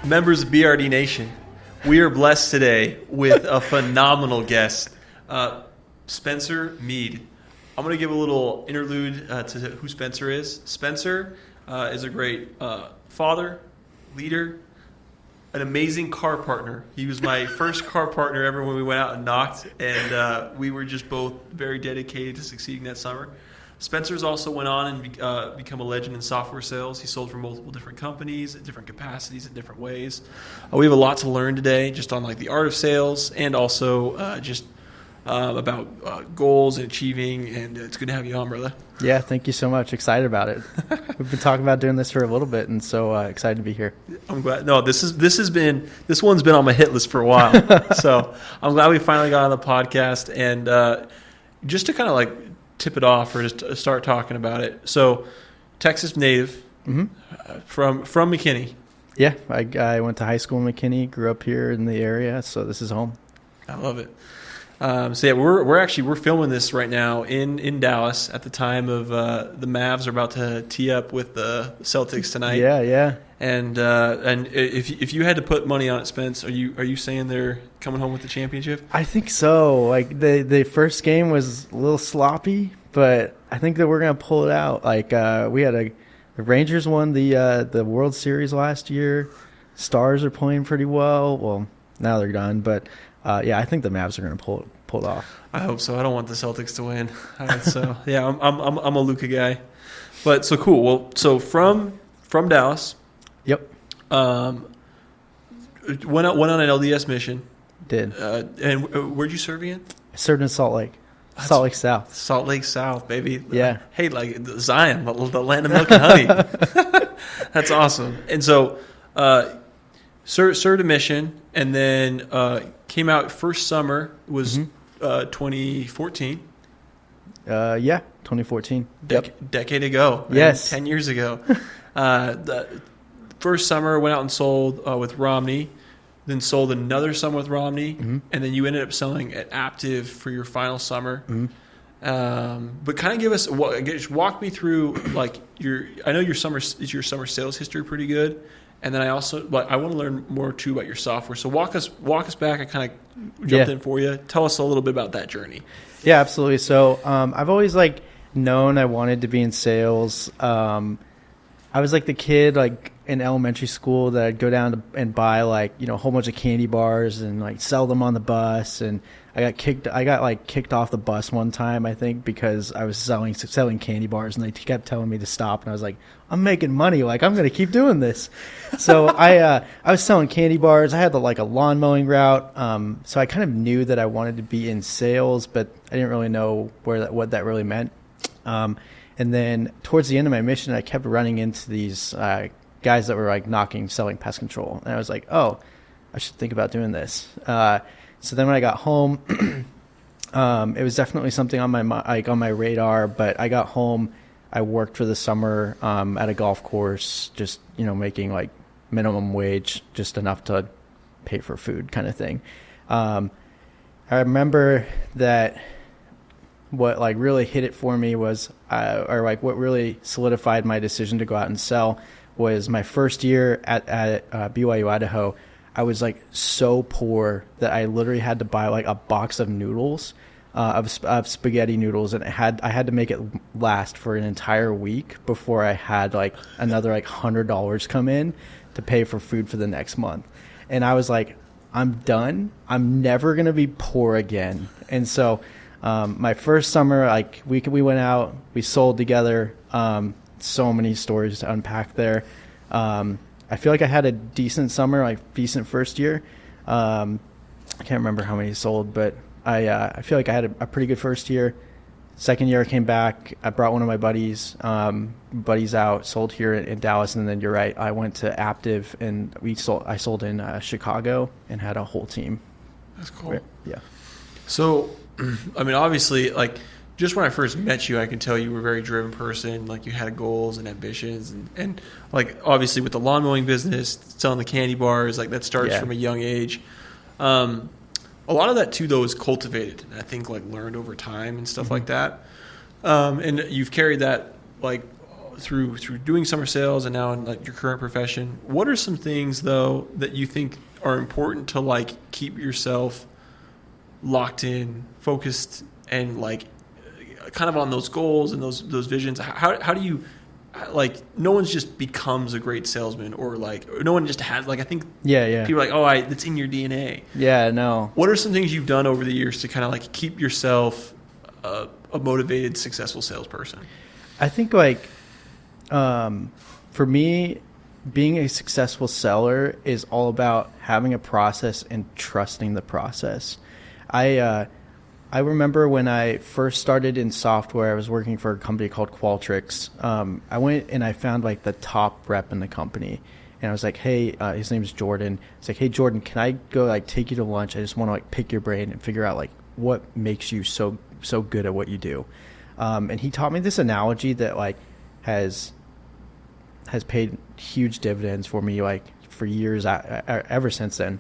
Members of BRD Nation, we are blessed today with a phenomenal guest, Spencer Meade. I'm going to give a little interlude to who Spencer is. Spencer is a great father, leader, an amazing car partner. He was my first car partner ever when we went out and knocked, and we were just both very dedicated to succeeding that summer. Spencer's also went on and become a legend in software sales. He sold for multiple different companies at different capacities in different ways. We have a lot to learn today just on like the art of sales and also just about goals and achieving, and it's good to have you on, brother. Yeah, thank you so much. Excited about it. We've been talking about doing this for a little bit, and so excited to be here. I'm glad. No, this one's been on my hit list for a while, so I'm glad we finally got on the podcast. And just to kind of like tip it off or just to start talking about it. So, Texas native, from McKinney. Yeah, I went to high school in McKinney, grew up here in the area, so this is home. I love it. So yeah, we're filming this right now in Dallas at the time of the Mavs are about to tee up with the Celtics tonight. Yeah. And if you had to put money on it, Spence, are you saying they're coming home with the championship? I think so. Like the first game was a little sloppy, but I think that we're gonna pull it out. Like we had the Rangers won the World Series last year. Stars are playing pretty well. Well, now they're done, but. Yeah, I think the Mavs are going to pull it off. I hope so. I don't want the Celtics to win. So yeah, I'm a Luka guy. But so cool. Well, so from Dallas. Yep. Went on an LDS mission. Did. And where'd you serve again? I served in Salt Lake. Salt Lake South. Salt Lake South, baby. Yeah. Hey, like Zion, the land of milk and honey. That's awesome. And so served a mission, and then came out first summer was 2014. Yeah, 2014. Decade ago. Man, yes. 10 years ago. The first summer went out and sold with Romney, then sold another summer with Romney, and then you ended up selling at Aptiv for your final summer. But kind of walk me through like I know your summer sales history pretty good. And then I want to learn more too about your software. So walk us back. I kind of jumped in for you. Tell us a little bit about that journey. Yeah, absolutely. So I've always known I wanted to be in sales. I was like the kid in elementary school that I'd go down and buy a whole bunch of candy bars and sell them on the bus. And I got kicked off the bus one time, I think, because I was selling candy bars, and they kept telling me to stop. And I was like, I'm making money. I'm going to keep doing this. So I was selling candy bars. I had a lawn mowing route. So I kind of knew that I wanted to be in sales, but I didn't really know what that really meant. And then towards the end of my mission, I kept running into these guys that were selling pest control. And I was like, oh, I should think about doing this. So then when I got home, it was definitely something on my radar. But I got home, I worked for the summer at a golf course, just making minimum wage, just enough to pay for food, kind of thing. I remember that what really hit it for me was, what really solidified my decision to go out and sell was my first year at BYU Idaho. I was so poor that I literally had to buy a box of noodles, of spaghetti noodles, and I had to make it last for an entire week before I had another $100 come in to pay for food for the next month. And I was like, I'm done. I'm never gonna be poor again. And so my first summer, we went out, we sold together. So many stories to unpack there. I feel like I had a decent summer, decent first year. I can't remember how many sold, but I feel like I had a pretty good first year. Second year I came back. I brought one of my buddies out, sold here in Dallas, and then you're right, I went to Aptiv and I sold in Chicago and had a whole team. That's cool. Yeah. So, I mean, obviously, just when I first met you, I could tell you were a very driven person. You had goals and ambitions, and obviously with the lawn mowing business, selling the candy bars, that starts from a young age. A lot of that too, though, is cultivated, and I think learned over time and stuff like that. And you've carried that through doing summer sales and now in like your current profession, what are some things though that you think are important to like keep yourself locked in, focused, and like kind of on those goals and those visions? How do you, like, no one just becomes a great salesman, or like, or no one just has, like, I think people are like, it's in your DNA. Yeah, no. What are some things you've done over the years to kind of like keep yourself a motivated, successful salesperson? I think like, for me, being a successful seller is all about having a process and trusting the process. I remember when I first started in software, I was working for a company called Qualtrics. I went and I found like the top rep in the company, and I was like, hey, his name's Jordan. It's like, hey, Jordan, can I go like take you to lunch? I just want to like pick your brain and figure out like what makes you so good at what you do. And he taught me this analogy that like has paid huge dividends for me, like for years ever since then.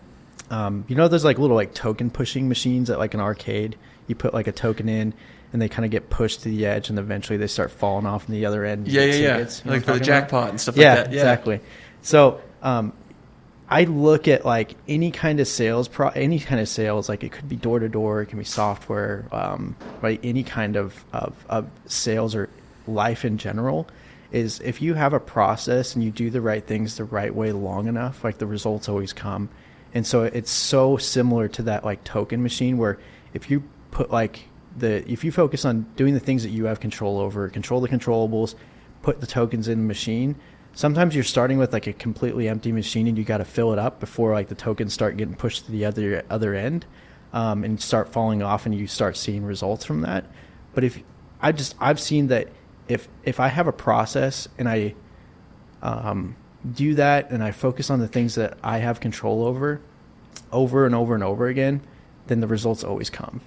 There's like little like token pushing machines at like an arcade. You put like a token in and they kind of get pushed to the edge, and eventually they start falling off on the other end. Yeah. Like for the jackpot and stuff like that. Yeah, exactly. So I look at like any kind of sales, like it could be door to door, it can be software, right? Any kind of sales or life in general, is if you have a process and you do the right things the right way long enough, like the results always come. And so it's so similar to that like token machine, where if you put like if you focus on doing the things that you have control over, control the controllables, put the tokens in the machine. Sometimes you're starting with like a completely empty machine and you got to fill it up before like the tokens start getting pushed to the other end, and start falling off, and you start seeing results from that. But I've seen that if I have a process and I do that and I focus on the things that I have control over and over again, then the results always come.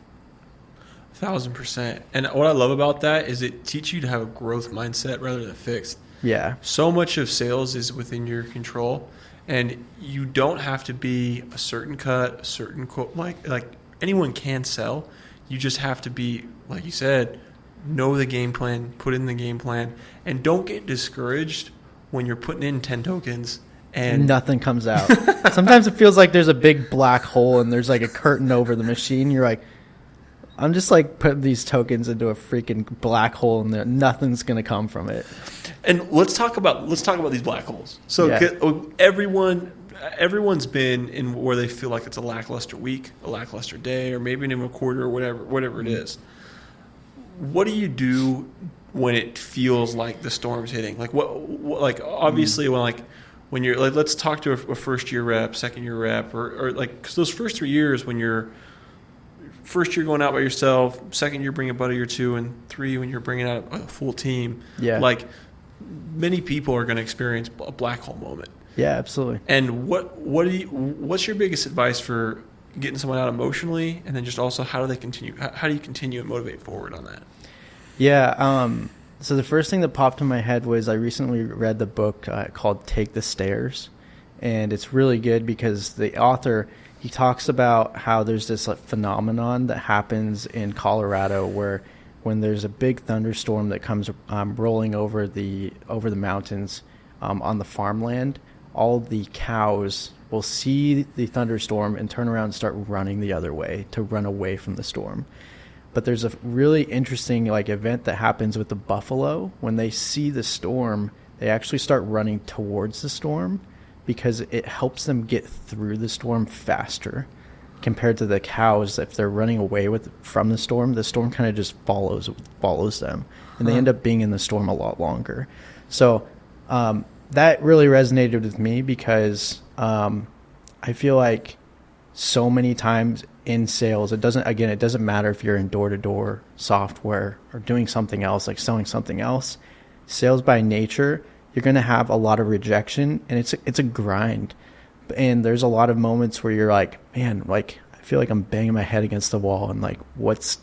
1,000%. And what I love about that is it teaches you to have a growth mindset rather than fixed. Yeah. So much of sales is within your control, and you don't have to be a certain cut, a certain quote. Like anyone can sell. You just have to be, like you said, know the game plan, put in the game plan, and don't get discouraged when you're putting in 10 tokens and nothing comes out. Sometimes it feels like there's a big black hole and there's like a curtain over the machine. You're like, I'm just like putting these tokens into a freaking black hole, and nothing's going to come from it. And let's talk about these black holes. So everyone's been in where they feel like it's a lackluster week, a lackluster day, or maybe in a quarter, or whatever it is. What do you do when it feels like the storm's hitting? Like what like obviously when you're like, let's talk to a first year rep, second year rep, or like, because those first 3 years, when you're first year going out by yourself, second year bring a buddy or two, and 3 when you're bringing out a full team. Yeah. Like many people are going to experience a black hole moment. Yeah, absolutely. And what's your biggest advice for getting someone out emotionally, and then just also how do you continue and motivate forward on that? Yeah. So the first thing that popped in my head was I recently read the book called Take the Stairs, and it's really good because the author, he talks about how there's this like phenomenon that happens in Colorado where when there's a big thunderstorm that comes rolling over the mountains on the farmland, all the cows will see the thunderstorm and turn around and start running the other way to run away from the storm. But there's a really interesting like event that happens with the buffalo. When they see the storm, they actually start running towards the storm because it helps them get through the storm faster compared to the cows. If they're running away from the storm kind of just follows them, and they end up being in the storm a lot longer. So that really resonated with me because I feel like so many times in sales, it doesn't matter if you're in door-to-door software or doing something else, like selling something else. Sales by nature, you're going to have a lot of rejection, and it's a grind. And there's a lot of moments where you're like, man, like I feel like I'm banging my head against the wall, and like what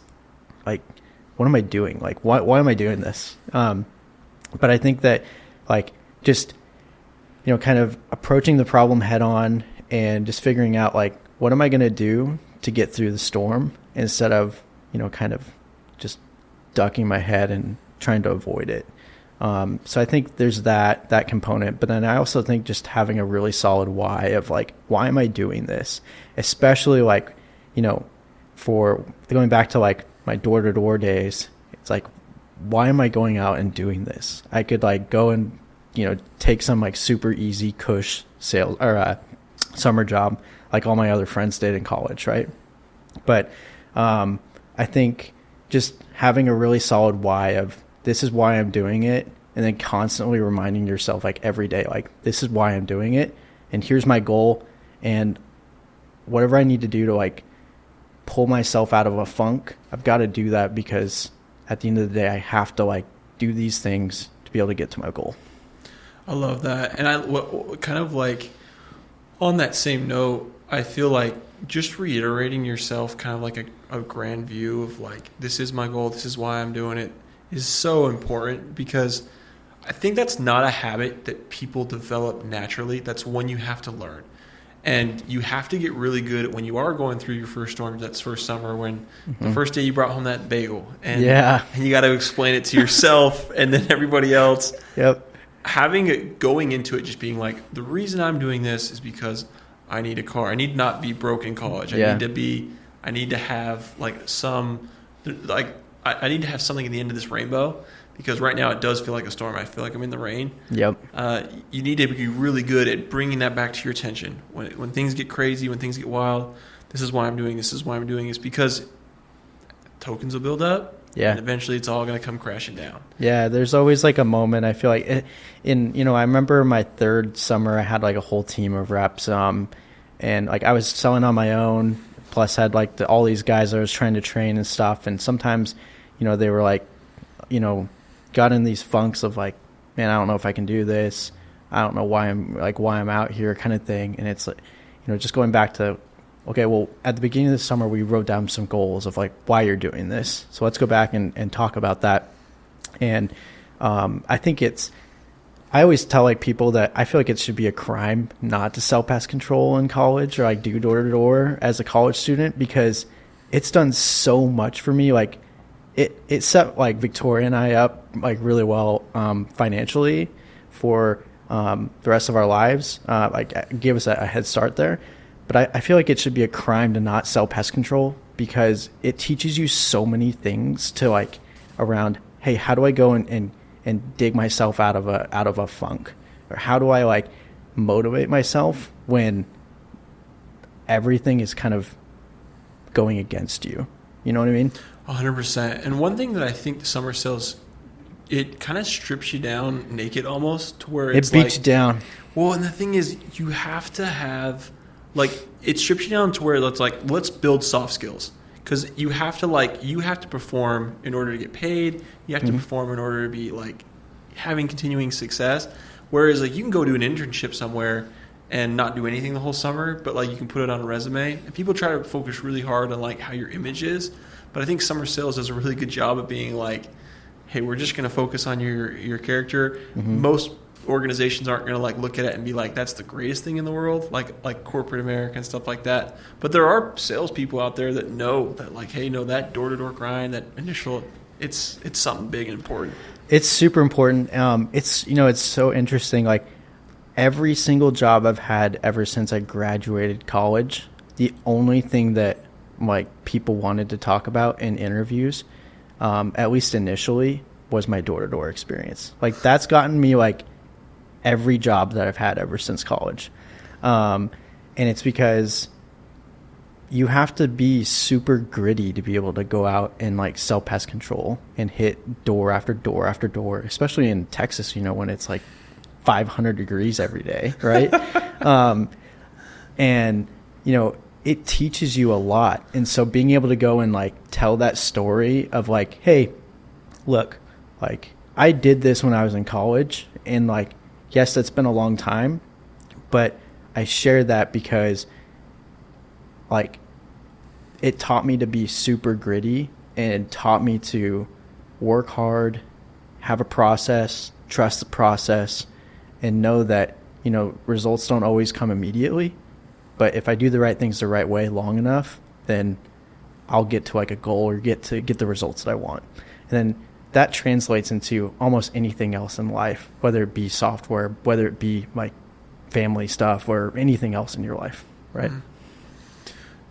am I doing? Like why am I doing this? But I think that like just kind of approaching the problem head on and just figuring out like what am I going to do to get through the storm instead of kind of just ducking my head and trying to avoid it. So I think there's that component, but then I also think just having a really solid why of like, why am I doing this? Especially like, for going back to like my door-to-door days, it's like, why am I going out and doing this? I could like go and, take some like super easy cush sales or summer job like all my other friends did in college, right? But I think just having a really solid why of this is why I'm doing it, and then constantly reminding yourself like every day, like this is why I'm doing it, and here's my goal, and whatever I need to do to like pull myself out of a funk, I've got to do that, because at the end of the day I have to like do these things to be able to get to my goal. I love that. And kind of like on that same note, I feel like just reiterating yourself kind of like a grand view of like, this is my goal, this is why I'm doing it, is so important, because I think that's not a habit that people develop naturally. That's one you have to learn. And you have to get really good at when you are going through your first storm, that's first summer, when the first day you brought home that bagel. And you got to explain it to yourself and then everybody else. Yep. Having it, going into it just being like, the reason I'm doing this is because I need a car. I need to not be broke in college. I need to have like some, like, I need to have something at the end of this rainbow, because right now it does feel like a storm. I feel like I'm in the rain. Yep. You need to be really good at bringing that back to your attention. When things get crazy, when things get wild, this is why I'm doing this. This is why I'm doing this, because tokens will build up. Yeah. And eventually it's all going to come crashing down. Yeah, there's always like a moment, I feel like I remember my third summer I had like a whole team of reps, and like I was selling on my own, plus had like all these guys I was trying to train and stuff, and sometimes, they were like, got in these funks of like, man, I don't know if I can do this. I don't know why I'm out here kind of thing. And it's like, just going back to, okay, well, at the beginning of the summer, we wrote down some goals of like why you're doing this. So let's go back and talk about that. And I think I always tell like people that I feel like it should be a crime not to sell pest control in college or like do door to door as a college student, because it's done so much for me. Like it set like Victoria and I up like really well financially for the rest of our lives. Like gave us a head start there. But I feel like it should be a crime to not sell pest control, because it teaches you so many things to like around, hey, how do I go and dig myself out of a funk? Or how do I like motivate myself when everything is kind of going against you? You know what I mean? 100%. And one thing that I think the summer sales, it kind of strips you down naked almost, to where it's it beats you down. Well, and the thing is, you have to have, like, it strips you down to where it's like, let's build soft skills. Because you have to perform in order to get paid. You have to perform in order to be like having continuing success. Whereas like you can go do an internship somewhere and not do anything the whole summer, but like you can put it on a resume. And people try to focus really hard on like how your image is. But I think summer sales does a really good job of being like, hey, we're just going to focus on your character. Most organizations aren't going to like look at it and be like, that's the greatest thing in the world, like corporate America and stuff like that. But there are salespeople out there that know that, like, hey, that door-to-door grind, that initial, it's something big and important. It's super important. It's so interesting. Like every single job I've had ever since I graduated college, the only thing that like people wanted to talk about in interviews, at least initially, was my door-to-door experience. Like that's gotten me like every job that I've had ever since college. And it's because you have to be super gritty to be able to go out and like sell pest control and hit door after door after door, especially in Texas, when it's like 500 degrees every day, right? And it teaches you a lot. And so being able to go and like tell that story of like, hey, look, like I did this when I was in college, and like, yes, that's been a long time, but I share that because like it taught me to be super gritty, and it taught me to work hard, have a process, trust the process, and know that, results don't always come immediately. But if I do the right things the right way long enough, then I'll get to like a goal or get the results that I want. And then that translates into almost anything else in life, whether it be software, whether it be like family stuff or anything else in your life, right?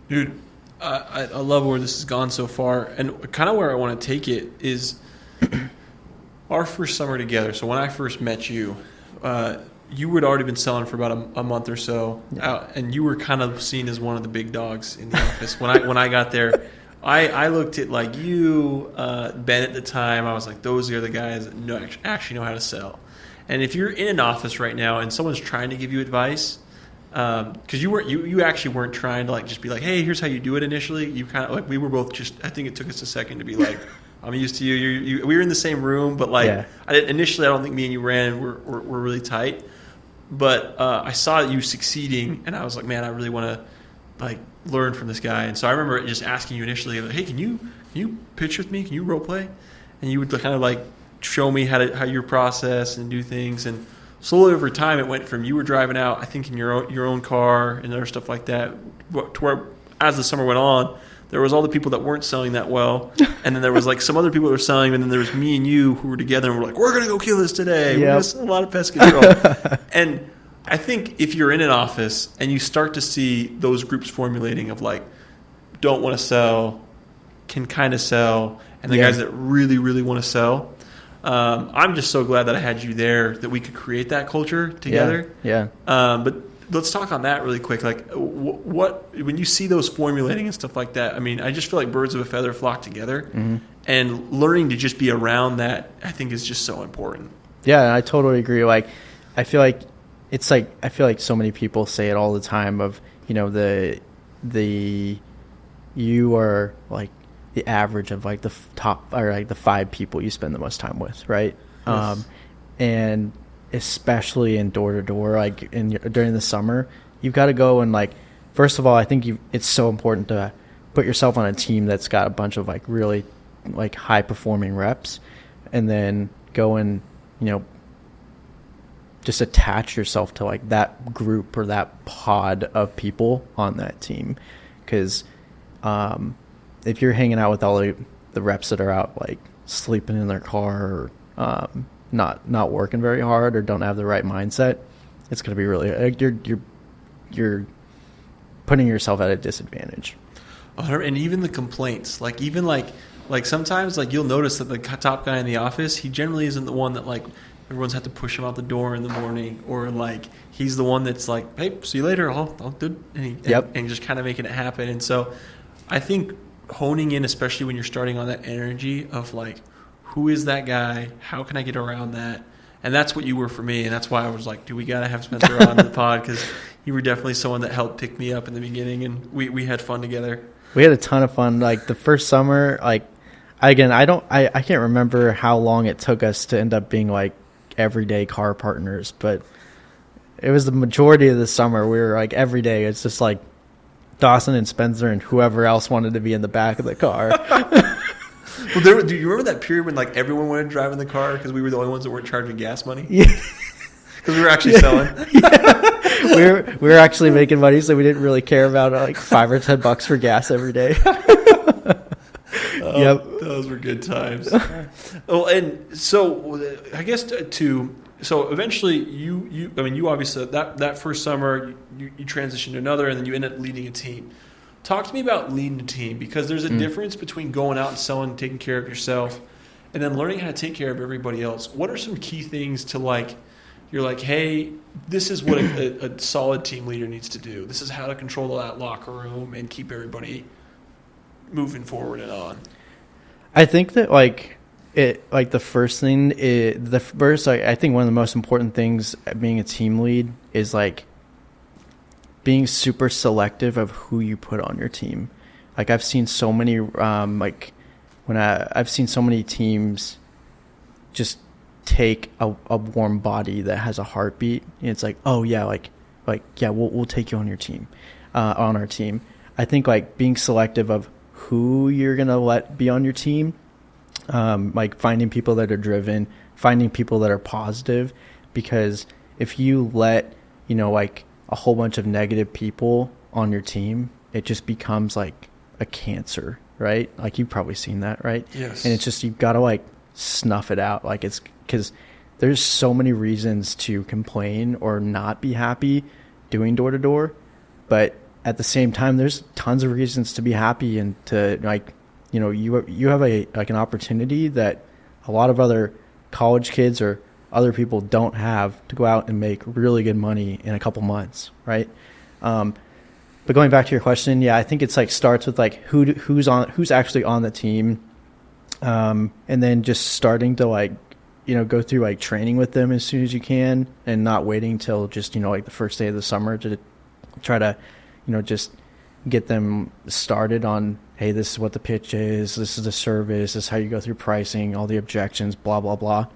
Dude, I love where this has gone so far, and kind of where I want to take it is our first summer together. So when I first met you, you had already been selling for about a month or so, and you were kind of seen as one of the big dogs in the office. When I got there, I looked at like you, Ben at the time. I was like, those are the guys that actually know how to sell. And if you're in an office right now and someone's trying to give you advice, because you actually weren't trying to like just be like, hey, here's how you do it initially. You kind of like, we were both just, I think it took us a second to be like, I'm used to you. We were in the same room, but like initially, I don't think me and you were really tight. But I saw you succeeding, and I was like, man, I really want to like learn from this guy. And so I remember just asking you initially, like, hey, can you pitch with me? Can you role play? And you would kind of like show me how your process and do things. And slowly over time, it went from you were driving out, I think in your own car and other stuff like that, to where as the summer went on, there was all the people that weren't selling that well, and then there was like some other people that were selling, and then there was me and you who were together, and we're like, we're going to go kill this today. We're going to sell a lot of pest control. And I think if you're in an office and you start to see those groups formulating of like, don't want to sell, can kind of sell, and the guys that really, really want to sell, I'm just so glad that I had you there, that we could create that culture together. But let's talk on that really quick. Like, what when you see those formulating and stuff like that, I mean, I just feel like birds of a feather flock together, and learning to just be around that, I think, is just so important. Yeah, I totally agree. Like, I feel like it's like I feel like so many people say it all the time. Of you are like the average of like the top or like the 5 people you spend the most time with, right? Yes. And especially in door-to-door, like during the summer, you've got to go and like, first of all, I think it's so important to put yourself on a team that's got a bunch of like really like high-performing reps, and then go and just attach yourself to like that group or that pod of people on that team, because if you're hanging out with all the reps that are out like sleeping in their car or not working very hard or don't have the right mindset, it's going to be really like you're putting yourself at a disadvantage. And even the complaints, like even like sometimes like you'll notice that the top guy in the office, he generally isn't the one that like everyone's had to push him out the door in the morning, or like he's the one that's like, hey, see you later, I'll do it, and just kind of making it happen. And so I think honing in, especially when you're starting on that energy of like, who is that guy? How can I get around that? And that's what you were for me. And that's why I was like, we got to have Spencer on the pod, because you were definitely someone that helped pick me up in the beginning. And we had fun together. We had a ton of fun. Like the first summer, like, again, I can't remember how long it took us to end up being like everyday car partners, but it was the majority of the summer. We were like every day. It's just like Dawson and Spencer and whoever else wanted to be in the back of the car. Well, do you remember that period when like everyone wanted to drive in the car because we were the only ones that weren't charging gas money? Yeah, because we were actually selling. Yeah. we were actually making money, so we didn't really care about like $5 or $10 for gas every day. Yep, those were good times. Oh, and so I guess so eventually you obviously that first summer you transitioned to another, and then you ended up leading a team. Talk to me about leading a team, because there's a difference between going out and selling and taking care of yourself, and then learning how to take care of everybody else. What are some key things to like, you're like, hey, this is what a solid team leader needs to do. This is how to control that locker room and keep everybody moving forward and on. I think that the first thing I think one of the most important things at being a team lead is like being super selective of who you put on your team. Like I've seen so many I've seen so many teams just take a warm body that has a heartbeat, and it's like, oh yeah, we'll take you on your team, on our team. I think like being selective of who you're gonna let be on your team, like finding people that are driven, finding people that are positive, because if you let like a whole bunch of negative people on your team, it just becomes like a cancer, right? Like you've probably seen that, right? Yes. And it's just, you've got to like snuff it out. Like, it's because there's so many reasons to complain or not be happy doing door to door, but at the same time, there's tons of reasons to be happy and to, like, you know, you have an opportunity that a lot of other college kids or other people don't have to go out and make really good money in a couple months, right? But going back to your question, yeah, I think it's like starts with like who's actually on the team, and then just starting to, like, you know, go through like training with them as soon as you can, and not waiting till just, you know, like the first day of the summer to try to, you know, just get them started on, hey, this is what the pitch is, this is the service, this is how you go through pricing, all the objections, blah blah blah.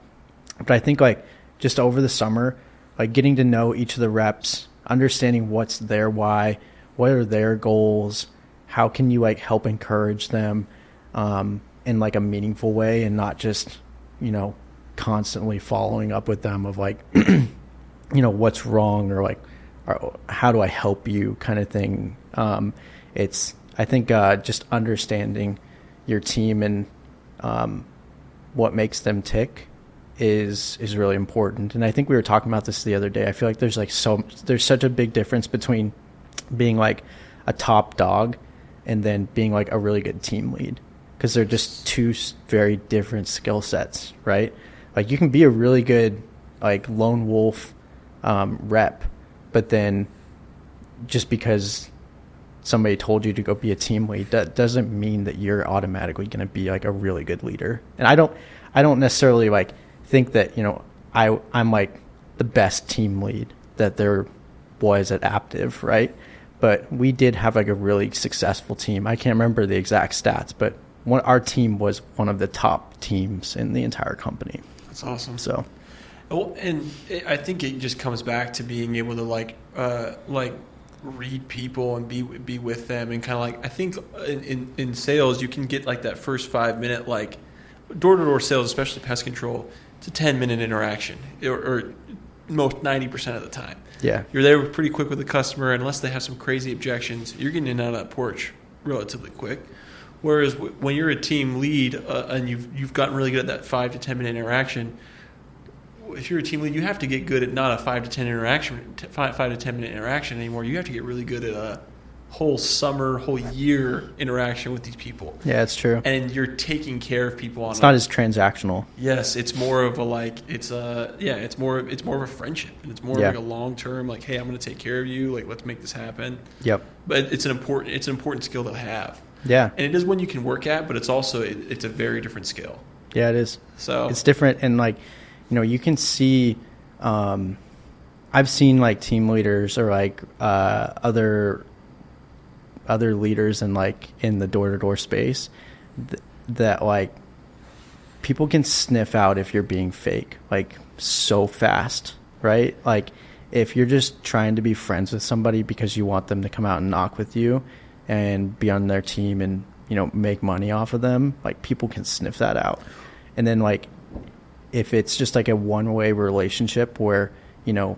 But I think like just over the summer, like getting to know each of the reps, understanding what's their why, what are their goals, how can you like help encourage them in like a meaningful way, and not just, you know, constantly following up with them of like, you know, what's wrong, or like, or how do I help you kind of thing. It's, I think, just understanding your team and what makes them tick is really important. And I think we were talking about this the other day. I feel like there's such a big difference between being like a top dog and then being like a really good team lead, because they're just two very different skill sets, right? Like, you can be a really good like lone wolf rep, but then just because somebody told you to go be a team lead, that doesn't mean that you're automatically going to be like a really good leader. And I don't necessarily like think that, you know, I'm like the best team lead that there was at Aptiv, right? But we did have like a really successful team. I can't remember the exact stats, but our team was one of the top teams in the entire company. That's awesome. So, well, and I think it just comes back to being able to like read people and be with them, and kind of like, I think in sales you can get like that first 5 minute, like door-to-door sales, especially pest control, it's a 10-minute interaction, or most 90% of the time. Yeah, you're there pretty quick with the customer, unless they have some crazy objections. You're getting in and out of that porch relatively quick. Whereas when you're a team lead and you've gotten really good at that 5 to 10 minute interaction, if you're a team lead, you have to get good at not a 5 to 10 minute interaction anymore. You have to get really good at a whole summer, whole year interaction with these people. Yeah, it's true. And you're taking care of people on. It's not as transactional. Yes, it's more of a like it's more of a friendship, and it's more of like a long term, like, hey, I'm going to take care of you, like, let's make this happen. Yep. But it's an important skill to have. Yeah. And it is one you can work at, but it's also it's a very different skill. Yeah, it is. So it's different, and like, you know, you can see, I've seen like team leaders or like other leaders in like in the door-to-door space that like people can sniff out if you're being fake like so fast, right? Like, if you're just trying to be friends with somebody because you want them to come out and knock with you and be on their team and, you know, make money off of them, like, people can sniff that out. And then like, if it's just like a one-way relationship where, you know,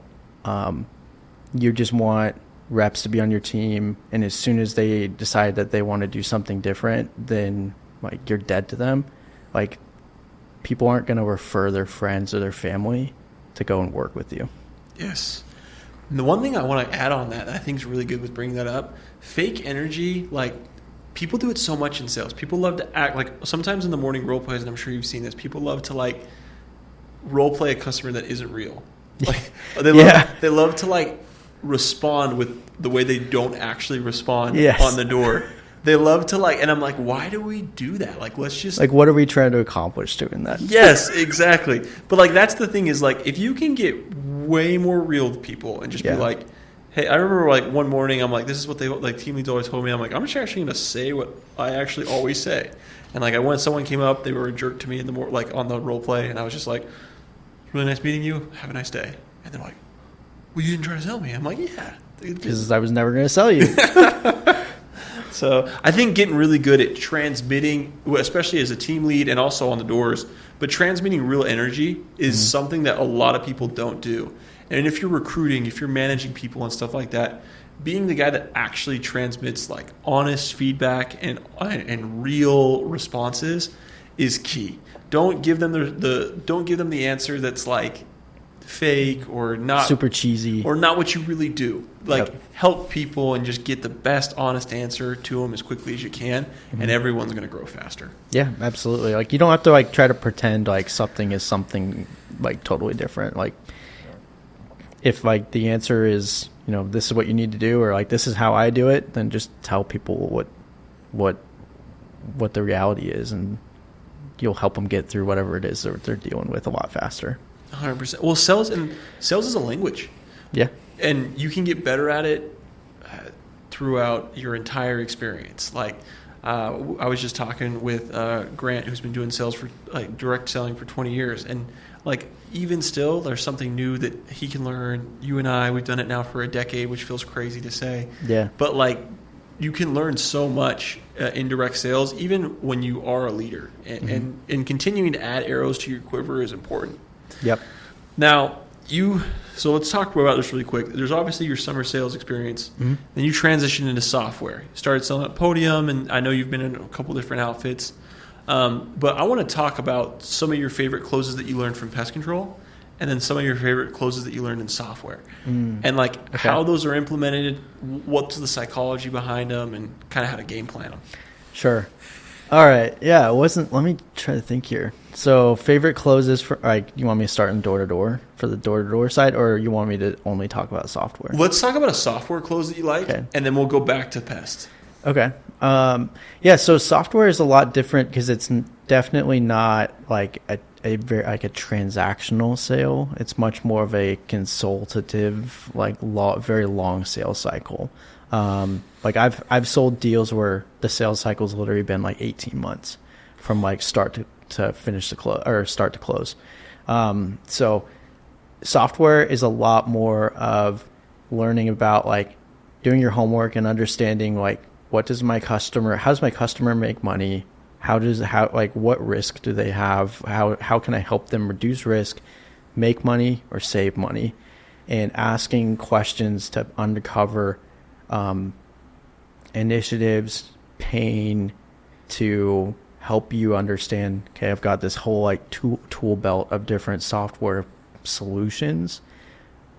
you just want reps to be on your team, and as soon as they decide that they want to do something different, then like you're dead to them. Like, people aren't going to refer their friends or their family to go and work with you. Yes. And the one thing I want to add on that I think is really good with bringing that up, fake energy, like, people do it so much in sales. People love to act like, sometimes in the morning role plays, and I'm sure you've seen this, people love to like role play a customer that isn't real. Like, they love to like respond with the way they don't actually respond on the door. They love to like, and I'm like, why do we do that? Like, let's just like, what are we trying to accomplish doing that? Yes, exactly. But like, that's the thing is like, if you can get way more real with people and just be like, hey, I remember like one morning, I'm like, this is what they like. Team leads always told me. I'm like, I'm just actually going to say what I actually always say. And like, when someone came up, they were a jerk to me in the like on the role play, and I was just like, really nice meeting you. Have a nice day. And they're like, well, you didn't try to sell me. I'm like, yeah, because I was never going to sell you. So I think getting really good at transmitting, especially as a team lead and also on the doors, but transmitting real energy is something that a lot of people don't do. And if you're recruiting, if you're managing people and stuff like that, being the guy that actually transmits like honest feedback and real responses is key. Don't give them the answer that's like fake or not super cheesy or not what you really do. Like help people and just get the best honest answer to them as quickly as you can, and everyone's going to grow faster. Yeah, absolutely. Like you don't have to like try to pretend like something is something like totally different. Like if like the answer is, you know, this is what you need to do, or like this is how I do it, then just tell people what the reality is, and you'll help them get through whatever it is that they're dealing with a lot faster. 100%. Well, sales is a language. Yeah. And you can get better at it throughout your entire experience. Like I was just talking with Grant, who's been doing sales for like direct selling for 20 years, and like even still, there's something new that he can learn. You and I, we've done it now for a decade, which feels crazy to say. Yeah. But like you can learn so much in direct sales, even when you are a leader, and continuing to add arrows to your quiver is important. Yep. Now, so let's talk about this really quick. There's obviously your summer sales experience. Then you transitioned into software. You started selling at Podium, and I know you've been in a couple different outfits. But I want to talk about some of your favorite closes that you learned from pest control, and then some of your favorite closes that you learned in software. And like how those are implemented, what's the psychology behind them, and kind of how to game plan them. Sure. All right. Yeah, let me try to think here. So favorite closes for, like, you want me to start in door-to-door for the door-to-door side, or you want me to only talk about software? Let's talk about a software close that you like, and then we'll go back to pest. Okay. Yeah, so software is a lot different because it's definitely not like a very like a transactional sale. It's much more of a consultative, like very long sales cycle. Like I've sold deals where the sales cycle's literally been like 18 months from like start to finish the close or start to close. So software is a lot more of learning about like doing your homework and understanding like how does my customer make money? What risk do they have? How can I help them reduce risk, make money, or save money? And asking questions to uncover initiatives, pain, to help you understand, okay, I've got this whole like tool belt of different software solutions.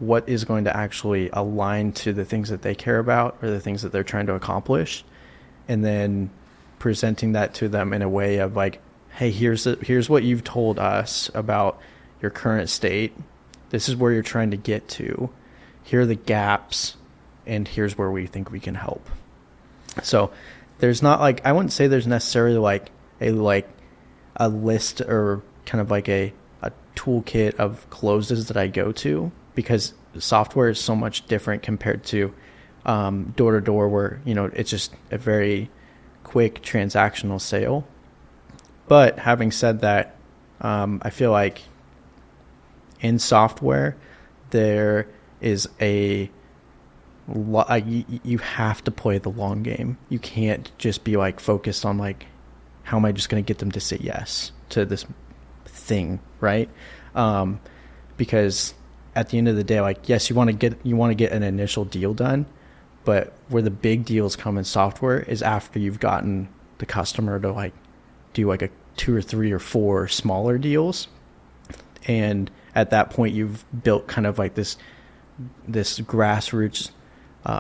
What is going to actually align to the things that they care about or the things that they're trying to accomplish, and then presenting that to them in a way of like, hey, here's what you've told us about your current state. This is where you're trying to get to. Here are the gaps, and here's where we think we can help. So there's not like, I wouldn't say there's necessarily like a list or kind of like a toolkit of closes that I go to, because software is so much different compared to door to door, where, you know, it's just a very quick transactional sale. But having said that, I feel like in software there is you have to play the long game. You can't just be like focused on like, how am I just going to get them to say yes to this thing, right? Because at the end of the day, like, yes, you want to get an initial deal done, but where the big deals come in software is after you've gotten the customer to like do like a 2 or 3 or 4 smaller deals, and at that point you've built kind of like this grassroots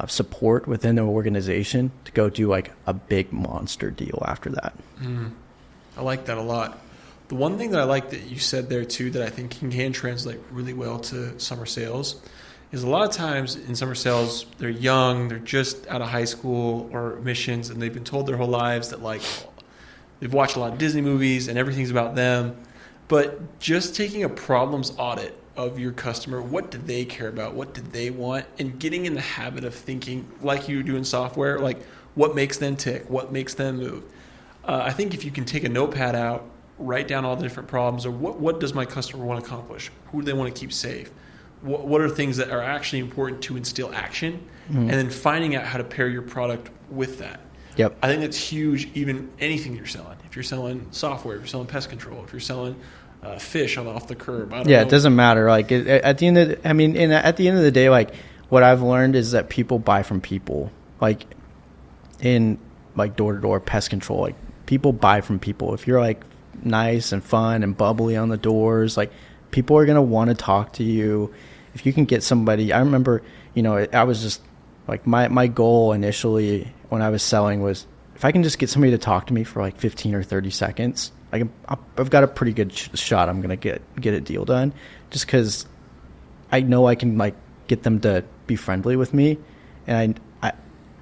support within the organization to go do like a big monster deal after that. I like that a lot. The one thing that I like that you said there too, that I think can translate really well to summer sales, is a lot of times in summer sales, they're young, they're just out of high school or missions, and they've been told their whole lives that like they've watched a lot of Disney movies and everything's about them. But just taking a problems audit of your customer, what do they care about? What do they want? And getting in the habit of thinking like you do in software, like what makes them tick? What makes them move? I think if you can take a notepad out, write down all the different problems, or what does my customer want to accomplish? Who do they want to keep safe? What are things that are actually important to instill action? And then finding out how to pair your product with that. Yep. I think that's huge, even anything you're selling. If you're selling software, if you're selling pest control, if you're selling fish off the curb. I don't know. It doesn't matter. Like at the end of the day, like what I've learned is that people buy from people. Like in like door to door pest control, like people buy from people. If you're like nice and fun and bubbly on the doors, like people are going to want to talk to you. If you can get somebody, I remember, I was just like, my goal initially when I was selling was, if I can just get somebody to talk to me for like 15 or 30 seconds, I've got a pretty good shot I'm going to get a deal done, just because I know I can like get them to be friendly with me. And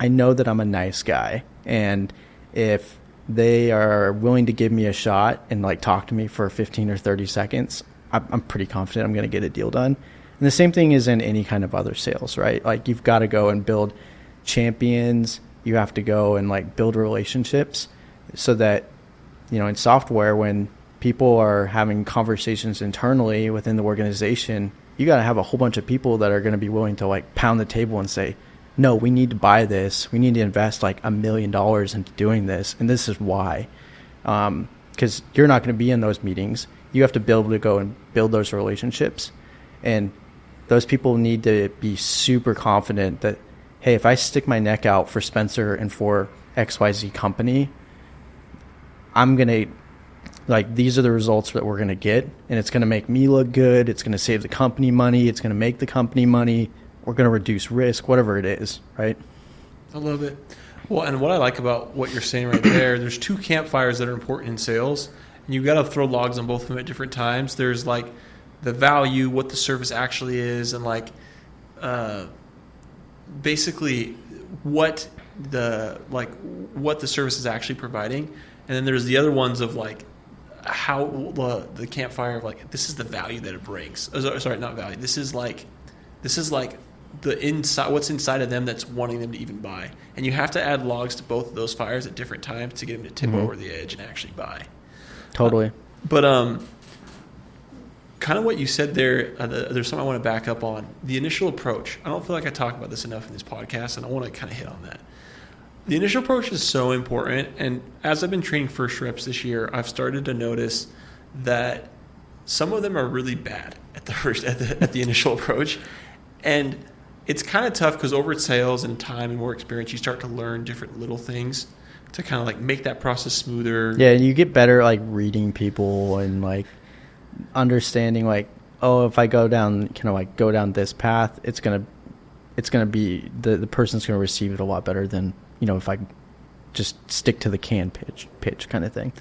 I know that I'm a nice guy. And if they are willing to give me a shot and like talk to me for 15 or 30 seconds, I'm pretty confident I'm going to get a deal done. And the same thing is in any kind of other sales, right? Like you've got to go and build champions. You have to go and like build relationships so that, in software, when people are having conversations internally within the organization, you got to have a whole bunch of people that are going to be willing to like pound the table and say, no, we need to buy this. We need to invest like $1 million into doing this. And this is why. Because you're not going to be in those meetings. You have to be able to go and build those relationships. And those people need to be super confident that, hey, if I stick my neck out for Spencer and for XYZ company, I'm going to, like, these are the results that we're going to get. And it's going to make me look good. It's going to save the company money. It's going to make the company money. We're going to reduce risk, whatever it is, right? I love it. Well, and what I like about what you're saying right there's two campfires that are important in sales, and you've got to throw logs on both of them at different times. There's like the value, what the service actually is, and like basically what the service is actually providing. And then there's the other ones of like how the campfire of like, this is the value that it brings. Sorry, not value. This is like the inside, what's inside of them that's wanting them to even buy. And you have to add logs to both of those fires at different times to get them to tip over the edge and actually buy. Totally. But kind of what you said there, there's something I want to back up on. The initial approach. I don't feel like I talk about this enough in this podcast, and I want to kind of hit on that. The initial approach is so important, and as I've been training first reps this year, I've started to notice that some of them are really bad at the initial approach, and it's kind of tough because over sales and time and more experience, you start to learn different little things to kind of like make that process smoother. Yeah, and you get better like reading people and like understanding like, oh, if I go down this path, it's gonna be the person's gonna receive it a lot better than if I just stick to the pitch kind of thing.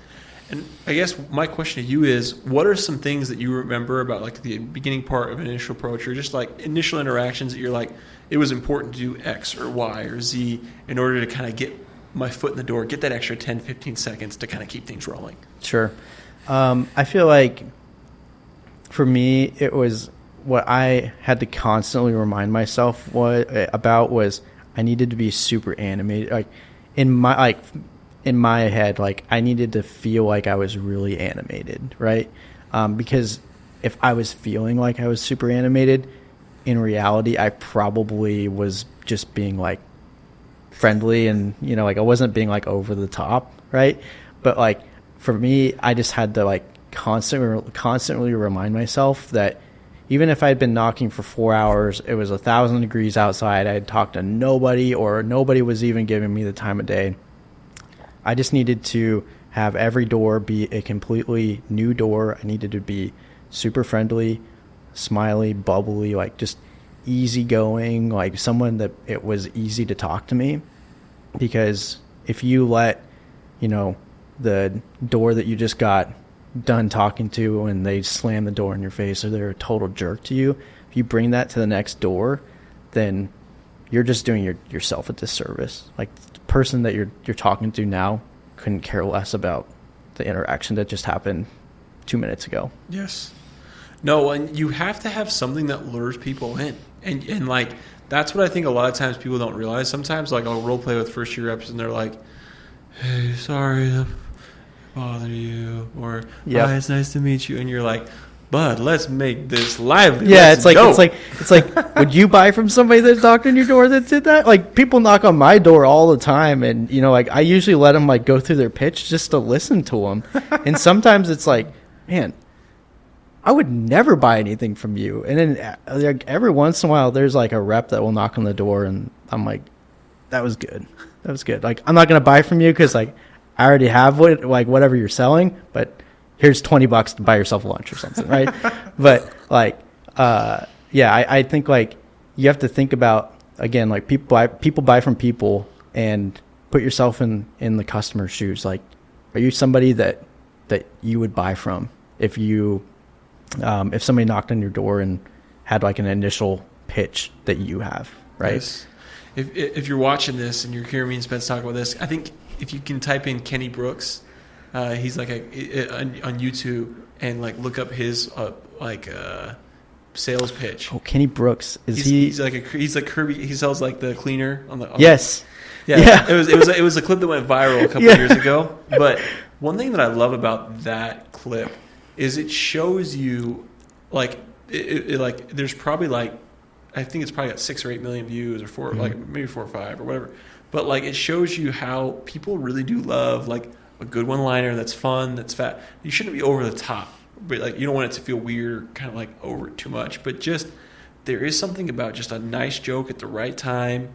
And I guess my question to you is, what are some things that you remember about like the beginning part of an initial approach, or just like initial interactions that you're like, it was important to do X or Y or Z in order to kind of get my foot in the door, get that extra 10, 15 seconds to kind of keep things rolling? Sure. I feel like for me, it was what I had to constantly remind myself was I needed to be super animated. Like in my head, like I needed to feel like I was really animated, right? Because if I was feeling like I was super animated, in reality, I probably was just being like friendly and, like I wasn't being like over the top, right? But like for me, I just had to like constantly remind myself that even if I had been knocking for 4 hours, it was 1,000 degrees outside, I had talked to nobody or nobody was even giving me the time of day. I just needed to have every door be a completely new door. I needed to be super friendly, smiley, bubbly, like just easygoing, like someone that it was easy to talk to me. Because if you let, the door that you just got done talking to and they slam the door in your face or they're a total jerk to you, if you bring that to the next door, then you're just doing yourself a disservice. Like the person that you're talking to now couldn't care less about the interaction that just happened 2 minutes ago. Yes. No, and you have to have something that lures people in. And like, that's what I think a lot of times people don't realize. Sometimes like I'll role play with first year reps and they're like, hey, sorry to bother you, or hi, it's nice to meet you. And you're like, bud, let's make this lively. Yeah, let's it's like would you buy from somebody that knocked on your door that did that? Like people knock on my door all the time, and like I usually let them like go through their pitch just to listen to them. And sometimes it's like, man, I would never buy anything from you. And then like, every once in a while there's like a rep that will knock on the door and I'm like, that was good. Like I'm not going to buy from you because like I already have whatever you're selling, but here's $20 to buy yourself lunch or something, right? But like, I think like you have to think about, again, like people buy from people, and put yourself in the customer's shoes. Like, are you somebody that you would buy from if you if somebody knocked on your door and had like an initial pitch that you have, right? Yes. If you're watching this and you're hearing me and Spence talk about this, I think if you can type in Kenny Brooks, he's like on YouTube, and like look up his sales pitch. Oh, Kenny Brooks, he's like Kirby. He sells like the cleaner on the yes. Yeah. It was a clip that went viral a couple years ago. But one thing that I love about that clip is it shows you like like there's probably like, I think it's probably got 6 or 8 million views, or 4, like maybe 4 or 5 or whatever. But like it shows you how people really do love like a good one-liner that's fun, that's fat. You shouldn't be over the top, but like you don't want it to feel weird, kind of like over it too much. But just there is something about just a nice joke at the right time,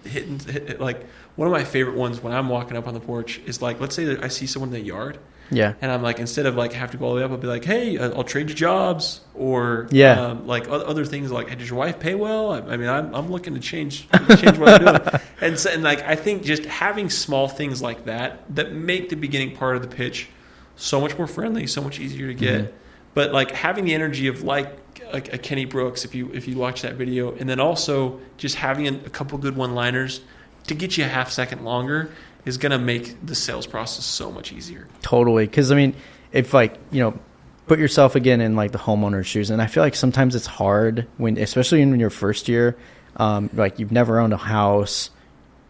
hitting like one of my favorite ones when I'm walking up on the porch is like, let's say that I see someone in the yard. Yeah. And I'm like, instead of like have to go all the way up, I'll be like, hey, I'll trade you jobs, or like other things like, hey, does your wife pay well? I mean, I'm looking to change what I'm doing. And like I think just having small things like that make the beginning part of the pitch so much more friendly, so much easier to get. Mm-hmm. But like having the energy of like a Kenny Brooks, if you watch that video, and then also just having a couple good one-liners to get you a half second longer is going to make the sales process so much easier. Totally. Because, I mean, if, like, you know, put yourself again in, like, the homeowner's shoes. And I feel like sometimes it's hard when, especially in your first year, like, you've never owned a house,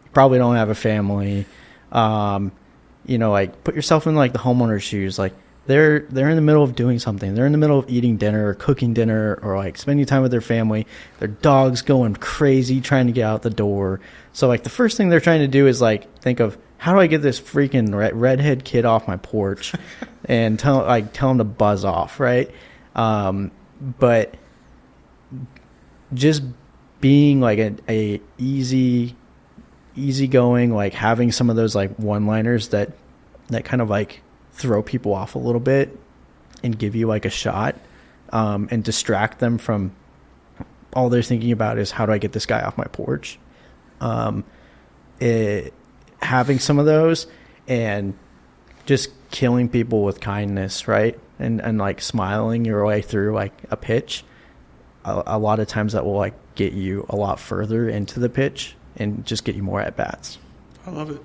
you probably don't have a family, you know, like, put yourself in, like, the homeowner's shoes. Like, they're in the middle of doing something. They're in the middle of eating dinner or cooking dinner or, like, spending time with their family. Their dog's going crazy trying to get out the door. So, like, the first thing they're trying to do is, like, think of, how do I get this freaking redhead kid off my porch and tell him to buzz off, right? But just being like a easygoing, like having some of those like one-liners that kind of like throw people off a little bit and give you like a shot, and distract them from all they're thinking about is, how do I get this guy off my porch? Having some of those and just killing people with kindness, right? And like smiling your way through like a pitch. A lot of times that will like get you a lot further into the pitch and just get you more at bats. I love it.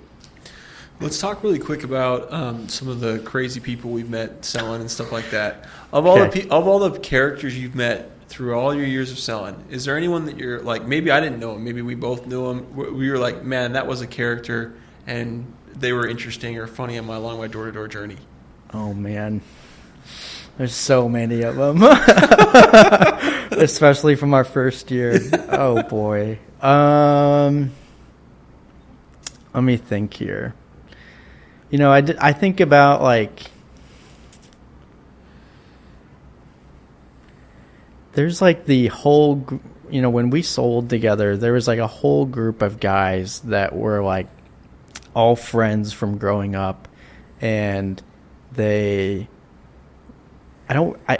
Let's talk really quick about some of the crazy people we've met selling and stuff like that. Of all the characters you've met through all your years of selling, is there anyone that you're like, maybe I didn't know him, maybe we both knew him, we were like, man, that was a character and they were interesting or funny along my door-to-door journey? Oh, man. There's so many of them. Especially from our first year. Oh, boy. Let me think here. You know, I think about, like, there's, like, the whole, you know, when we sold together, there was, like, a whole group of guys that were, like, all friends from growing up, and I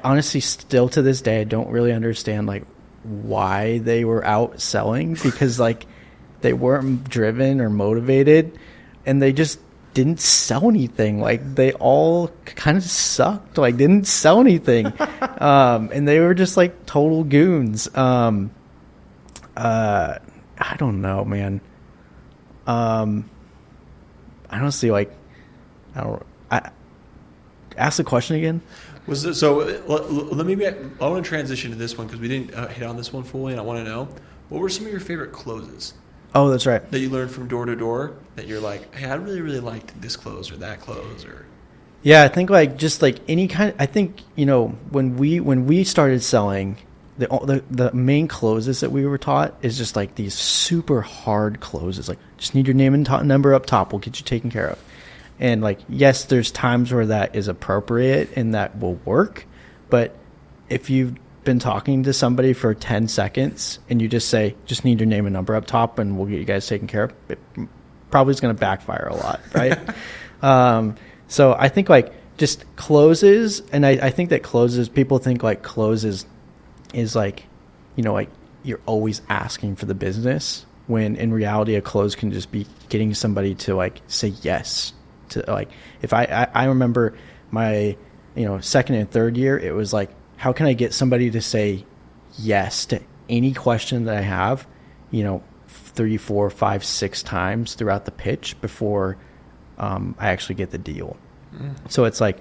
honestly still to this day, I don't really understand like why they were out selling, because like they weren't driven or motivated, and they just didn't sell anything. Like they all kind of sucked, like didn't sell anything. And they were just like total goons. I don't know, man. Honestly, like, I ask the question again. I want to transition to this one because we didn't hit on this one fully, and I want to know, what were some of your favorite closes? Oh, that's right. That you learned from door to door that you're like, hey, I really, really liked this close or that close, or. Yeah, I think like just like any kind. I think, you know, when we started selling, the main closes that we were taught is just like these super hard closes, like just need your name and number up top, we'll get you taken care of. And like, yes, there's times where that is appropriate and that will work, but if you've been talking to somebody for 10 seconds and you just say, just need your name and number up top and we'll get you guys taken care of, it probably is going to backfire a lot, right? So I think like just closes. And I think that closes, people think like closes is like, like you're always asking for the business, when in reality a close can just be getting somebody to like say yes to, like, if I remember my second and third year, it was like, how can I get somebody to say yes to any question that I have 3, 4, 5, 6 times throughout the pitch before I actually get the deal. So it's like,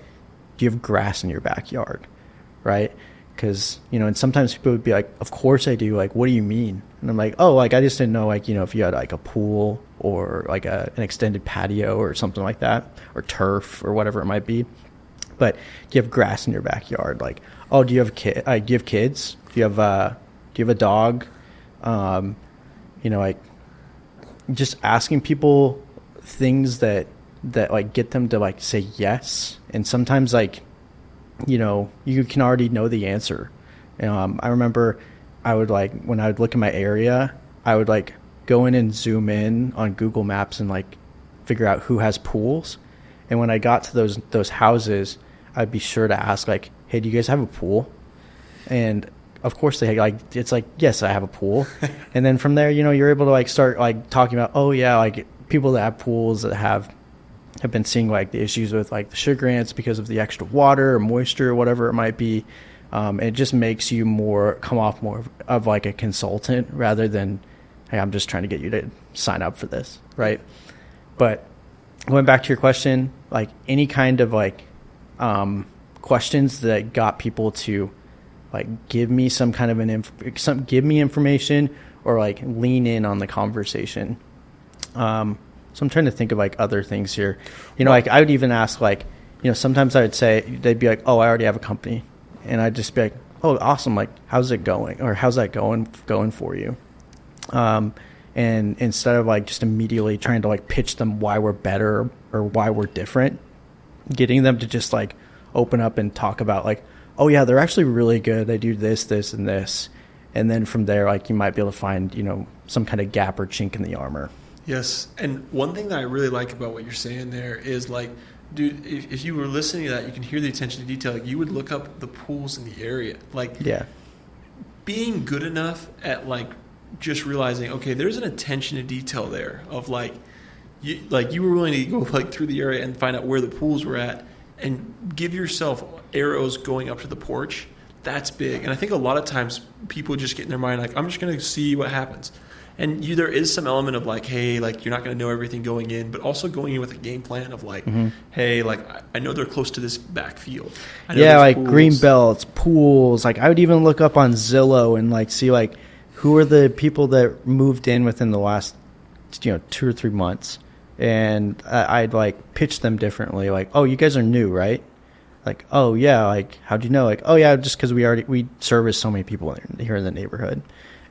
do you have grass in your backyard, right? Because and sometimes people would be like, of course I do, like, what do you mean? And I'm like, oh, like, I just didn't know, like, if you had like a pool or like an extended patio or something like that, or turf or whatever it might be. But do you have grass in your backyard? Like, oh, do you have do you have kids? Do you have a dog? Like, just asking people things that like get them to like say yes. And sometimes like, you can already know the answer. I remember I would like, when I would look in my area, I would like go in and zoom in on Google Maps and like figure out who has pools. And when I got to those houses, I'd be sure to ask like, hey, do you guys have a pool? And of course they like, it's like, yes, I have a pool. And then from there, you're able to like start like talking about, oh yeah, like people that have pools that have been seeing like the issues with like the sugar ants because of the extra water or moisture or whatever it might be. It just makes you come off more of like a consultant rather than, hey, I'm just trying to get you to sign up for this, right? But going back to your question, like any kind of like questions that got people to like give me some kind of give me information or like lean in on the conversation. So I'm trying to think of like other things here. Like I would even ask like, sometimes I would say, they'd be like, oh, I already have a company. And I'd just be like, oh, awesome. Like, how's it going? Or how's that going for you? And instead of like just immediately trying to like pitch them why we're better or why we're different, getting them to just like open up and talk about like, oh yeah, they're actually really good. They do this, this, and this. And then from there, like you might be able to find, some kind of gap or chink in the armor. Yes. And one thing that I really like about what you're saying there is like, dude, if you were listening to that, you can hear the attention to detail. Like, you would look up the pools in the area. Like, yeah, being good enough at like just realizing, okay, there's an attention to detail there of like you were willing to go like through the area and find out where the pools were at and give yourself arrows going up to the porch. That's big. And I think a lot of times people just get in their mind like, I'm just going to see what happens. And there is some element of like, hey, like you're not going to know everything going in, but also going in with a game plan of like, hey, like I know they're close to this backfield. Yeah, like pools, green belts, pools. Like I would even look up on Zillow and like see like who are the people that moved in within the last 2 or 3 months, and I'd like pitch them differently. Like, oh, you guys are new, right? Like, oh yeah, like how'd you know? Like, oh yeah, just because we service so many people here in the neighborhood.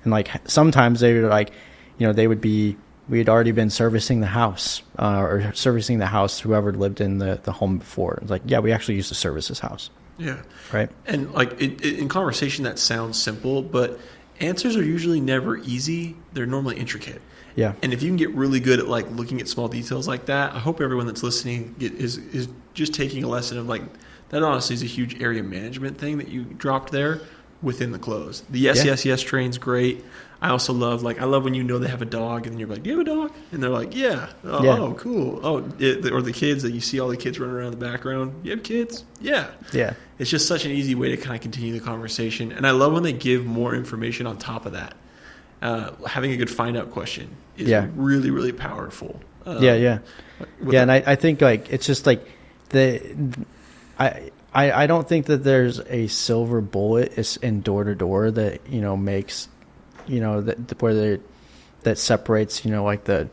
And like sometimes they would like, we had already been servicing the house or servicing the house whoever lived in the home before. It's like, yeah, we actually used to service this house. Yeah. Right. And like in conversation that sounds simple, but answers are usually never easy. They're normally intricate. Yeah. And if you can get really good at like looking at small details like that, I hope everyone that's listening is just taking a lesson of like, that honestly is a huge area management thing that you dropped there within the close. The yes train's great. I also love I love when they have a dog and you're like, do you have a dog? And they're like, yeah. Oh, cool. Oh, or the kids that you see all the kids running around in the background. You have kids? Yeah. Yeah. It's just such an easy way to kind of continue the conversation. And I love when they give more information on top of that. Having a good find out question is really, really powerful. And I think like it's just like I don't think that there's a silver bullet in door to door that makes that separates like the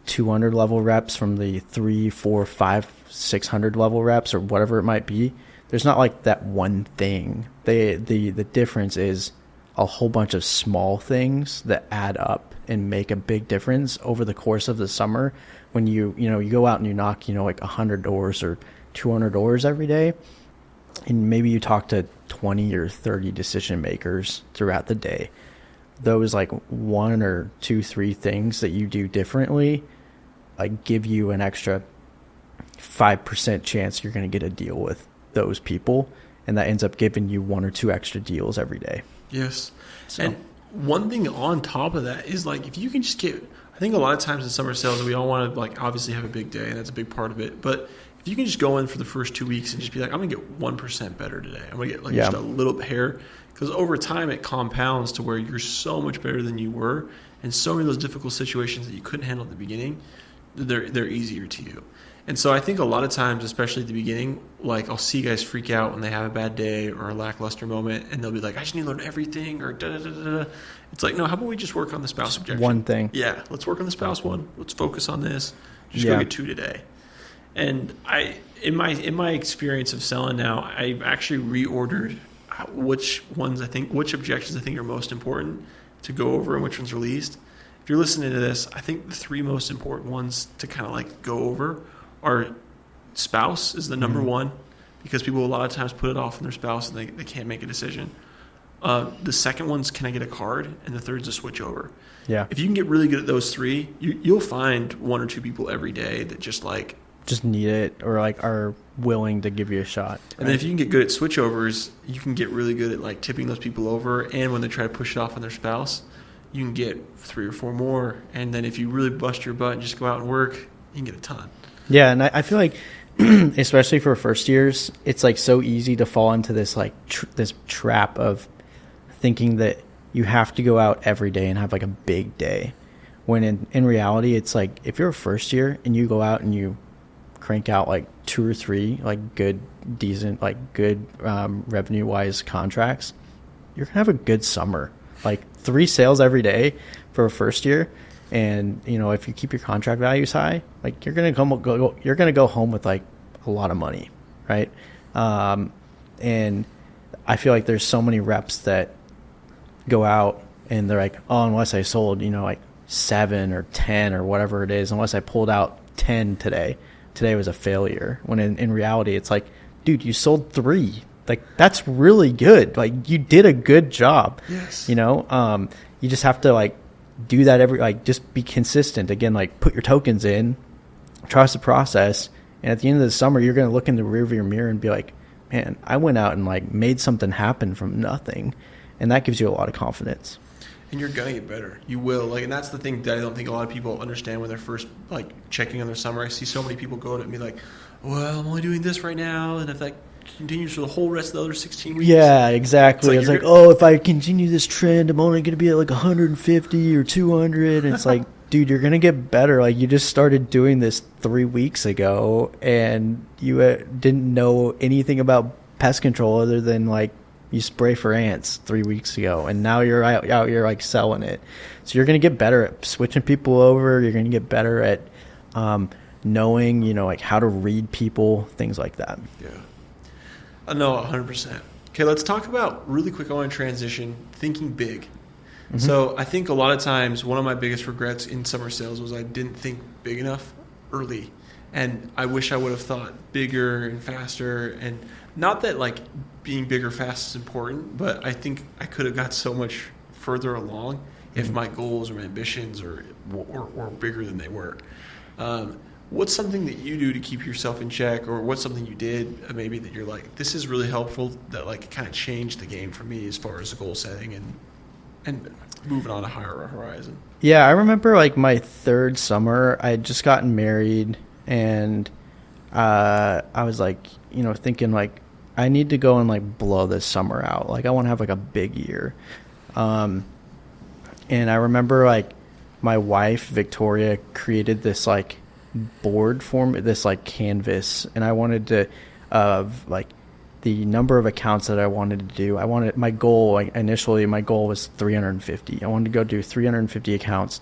200 level reps from the 3, 4, 5, 600 level reps or whatever it might be. There's not like that one thing. The difference is a whole bunch of small things that add up and make a big difference over the course of the summer. When you go out and you knock like 100 doors or 200 doors every day, and maybe you talk to 20 or 30 decision makers throughout the day. Those like 1 or 2, 3 things that you do differently, like give you an extra 5% chance you're going to get a deal with those people, and that ends up giving you 1 or 2 extra deals every day. Yes. So. And one thing on top of that is like if you can just get, I think a lot of times in summer sales we all want to like obviously have a big day, and that's a big part of it. But if you can just go in for the first 2 weeks and just be like, I'm gonna get 1% better today. I'm gonna get like just a little bit hair, because over time it compounds to where you're so much better than you were, and so many of those difficult situations that you couldn't handle at the beginning, they're easier to you. And so I think a lot of times, especially at the beginning, like I'll see guys freak out when they have a bad day or a lackluster moment, and they'll be like, I just need to learn everything, or da-da-da-da-da. It's like, no, how about we just work on the spouse objection? One thing. Yeah, let's work on the spouse one. Let's focus on this. Just go get 2 today. And in my experience of selling now, I've actually reordered which objections I think are most important to go over and which ones are least. If you're listening to this, I think the 3 most important ones to kind of like go over are spouse is the number one, because people a lot of times put it off on their spouse and they can't make a decision. The second one's can I get a card, and the third's a switch over. Yeah. If you can get really good at those 3, you'll find 1 or 2 people every day that just need it, or like are willing to give you a shot. Right? And then if you can get good at switchovers, you can get really good at like tipping those people over, and when they try to push it off on their spouse, you can get 3 or 4 more. And then if you really bust your butt and just go out and work, you can get a ton. Yeah, and I feel like especially for first years, it's like so easy to fall into this like this trap of thinking that you have to go out every day and have like a big day, when in reality it's like if you're a first year and you go out and you crank out like 2 or 3 like good revenue wise contracts, you're gonna have a good summer. Like 3 sales every day for a first year, and if you keep your contract values high, like you're gonna go home with like a lot of money, right? And I feel like there's so many reps that go out and they're like, oh, unless I sold like 7 or 10 or whatever it is, unless I pulled out 10 today was a failure. When in reality, it's like, dude, you sold 3. Like that's really good. Like you did a good job. Yes. You just have to like do that just be consistent. Again, like put your tokens in, trust the process, and at the end of the summer, you're going to look in the rearview mirror and be like, man, I went out and like made something happen from nothing, and that gives you a lot of confidence. And you're gonna get better. You will. Like, and that's the thing that I don't think a lot of people understand when they're first like checking on their summer. I see so many people go to me like, well, I'm only doing this right now, and if that continues for the whole rest of the other 16 weeks. Yeah, exactly. It's like, if I continue this trend, I'm only going to be at like 150 or 200. And it's like, dude, you're going to get better. Like you just started doing this 3 weeks ago, and you didn't know anything about pest control other than like you spray for ants 3 weeks ago, and now you're out here like selling it. So you're going to get better at switching people over. You're going to get better at knowing, like how to read people, things like that. Yeah. No, 100%. Okay, let's talk about really quick. I want to transition thinking big. Mm-hmm. So I think a lot of times one of my biggest regrets in summer sales was I didn't think big enough early, and I wish I would have thought bigger and faster. And not that like being bigger fast is important, but I think I could have got so much further along if my goals or my ambitions were bigger than they were. What's something that you do to keep yourself in check, or what's something you did maybe that you're like, this is really helpful, that like kind of changed the game for me as far as goal setting and moving on a higher horizon? Yeah, I remember like my 3rd summer, I had just gotten married, and I was like, thinking like, I need to go and like blow this summer out. Like I want to have like a big year. And I remember like my wife, Victoria, created this like board form, this like canvas, and I wanted to like the number of accounts that I wanted to do. My goal, like initially my goal was 350. I wanted to go do 350 accounts,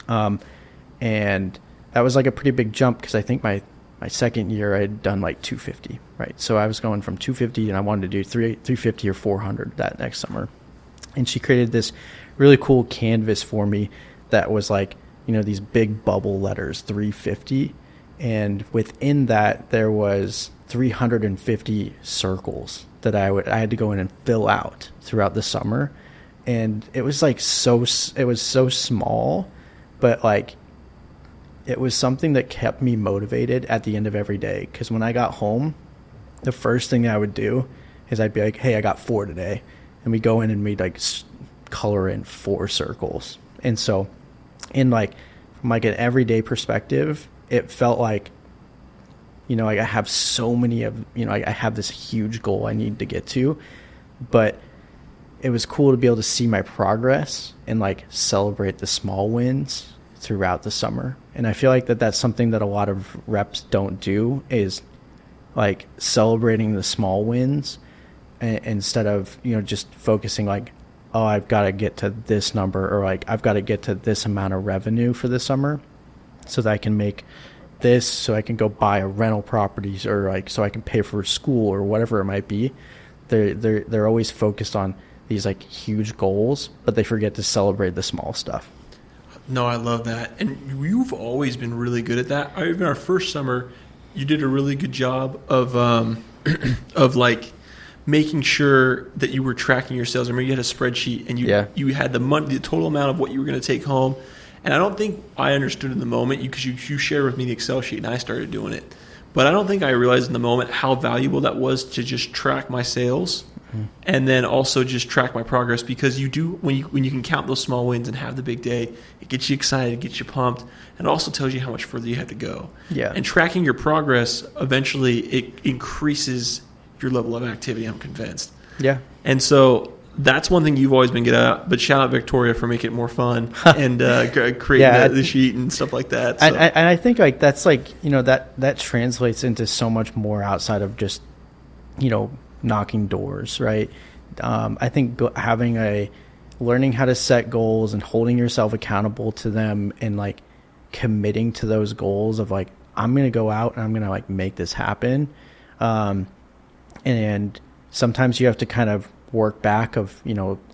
and that was like a pretty big jump, because I think my second year I had done like 250, right? So I was going from 250 and I wanted to do 350 or 400 that next summer. And she created this really cool canvas for me that was like, these big bubble letters, 350. And within that, there was 350 circles that I had to go in and fill out throughout the summer. And it was like it was so small, but like it was something that kept me motivated at the end of every day. Because when I got home, the first thing I would do is I'd be like, hey, I got 4 today. And we go in and we'd like color in 4 circles. And so in like, from like an everyday perspective, it felt like, like I have so many of, I have this huge goal I need to get to, but it was cool to be able to see my progress and like celebrate the small wins throughout the summer. And I feel like that's something that a lot of reps don't do, is like celebrating the small wins instead of, just focusing like, oh, I've got to get to this number, or like I've got to get to this amount of revenue for the summer so that I can make this, so I can go buy a rental properties, or like so I can pay for school or whatever it might be. They're always focused on these like huge goals, but they forget to celebrate the small stuff. No, I love that. And you've always been really good at that. In our first summer, you did a really good job of of like making sure that you were tracking your sales. I remember you had a spreadsheet, and you had the total amount of what you were going to take home. And I don't think I understood in the moment, because you shared with me the Excel sheet and I started doing it. But I don't think I realized in the moment how valuable that was to just track my sales, and then also just track my progress, because you do, when you can count those small wins and have the big day, it gets you excited, it gets you pumped, and it also tells you how much further you have to go. Yeah. And tracking your progress, eventually it increases your level of activity, I'm convinced. Yeah. And so that's one thing you've always been good at, but shout out Victoria for making it more fun and creating the sheet and stuff like that. So. And I think like that's like, that translates into so much more outside of just, knocking doors, right? I think learning how to set goals and holding yourself accountable to them, and like committing to those goals of like, I'm going to go out and I'm going to like make this happen. And sometimes you have to kind of work back of,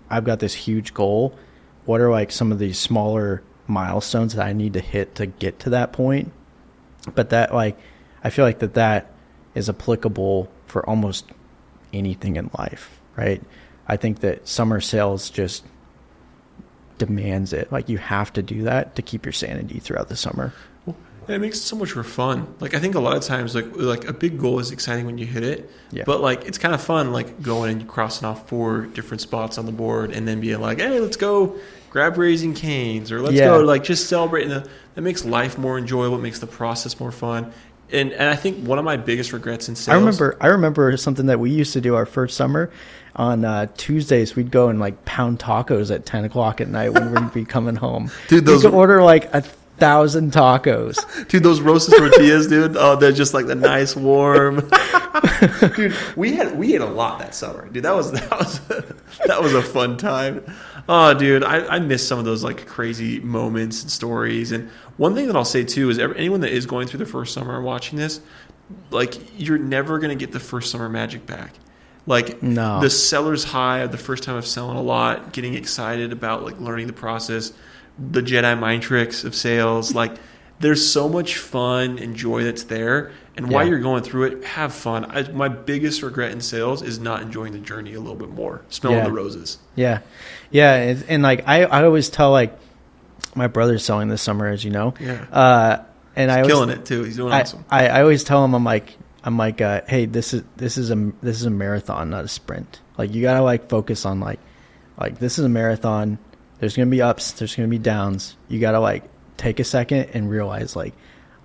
I've got this huge goal. What are like some of these smaller milestones that I need to hit to get to that point? But that like, I feel like that is applicable for almost anything in life, right? I think that summer sales just demands it. Like you have to do that to keep your sanity throughout the summer. Well, it makes it so much more fun. Like I think a lot of times like a big goal is exciting when you hit it, but like it's kind of fun like going and crossing off 4 different spots on the board and then being like, hey, let's go grab Raising Cane's, or let's go like just celebrating. That makes life more enjoyable. It makes the process more fun. And I think one of my biggest regrets in sales. I remember something that we used to do our first summer. On Tuesdays, we'd go and like pound tacos at 10 o'clock at night when we'd be coming home. Dude, we could order like 1,000 tacos. Dude, those roasted tortillas, dude. Oh, they're just like the nice warm. Dude, we ate a lot that summer. Dude, that was a fun time. Oh, dude, I miss some of those like crazy moments and stories. And one thing that I'll say too is anyone that is going through the first summer and watching this, like you're never gonna get the first summer magic back. Like the seller's high of the first time of selling a lot, getting excited about like learning the process, the Jedi mind tricks of sales. Like there's so much fun and joy that's there. And while you're going through it, have fun. My biggest regret in sales is not enjoying the journey a little bit more, smelling the roses. Yeah. Yeah. And like I always tell like my brother's selling this summer, as you know. Yeah. And He's killing it too. He's doing awesome. I always tell him, I'm like, hey, this is a marathon, not a sprint. Like you gotta like focus on like this is a marathon. There's gonna be ups, there's gonna be downs. You gotta like take a second and realize like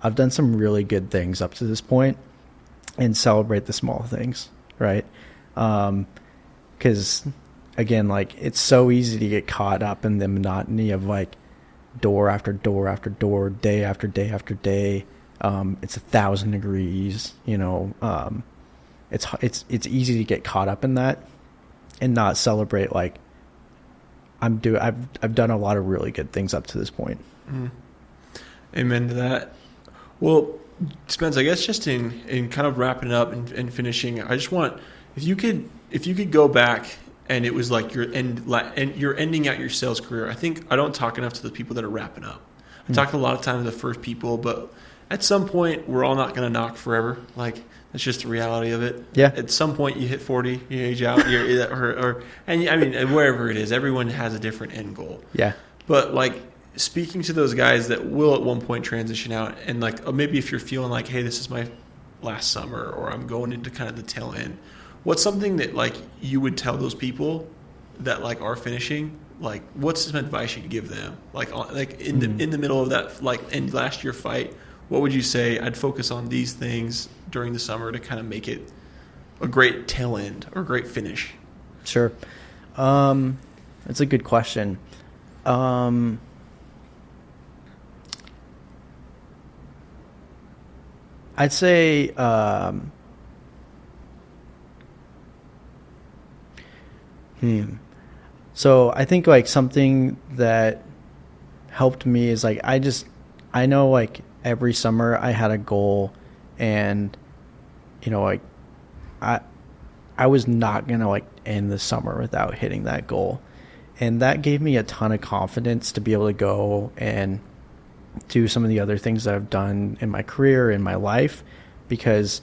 I've done some really good things up to this point, and celebrate the small things, right? Because again, like it's so easy to get caught up in the monotony of like door after door after door, day after day after day. It's 1,000 degrees, it's easy to get caught up in that and not celebrate like I've done a lot of really good things up to this point. Amen to that. Well, Spence, I guess just in kind of wrapping it up and finishing, I just want, if you could go back and it was like you're ending out your sales career. I think I don't talk enough to the people that are wrapping up. I talk a lot of time to the first people, but at some point, we're all not going to knock forever. Like that's just the reality of it. Yeah. At some point, you hit 40, you age out, and I mean, wherever it is, everyone has a different end goal. Yeah. But like, speaking to those guys that will at one point transition out, and like maybe if you're feeling like, hey, this is my last summer, or I'm going into kind of the tail end, what's something that like you would tell those people that like are finishing? Like, what's some advice you'd give them? Like in the middle of that like end last year fight, what would you say? I'd focus on these things during the summer to kind of make it a great tail end or a great finish. Sure. That's a good question. I'd say So I think like something that helped me is like I know like every summer I had a goal, and like I was not gonna like end the summer without hitting that goal, and that gave me a ton of confidence to be able to go and do some of the other things that I've done in my career, in my life, because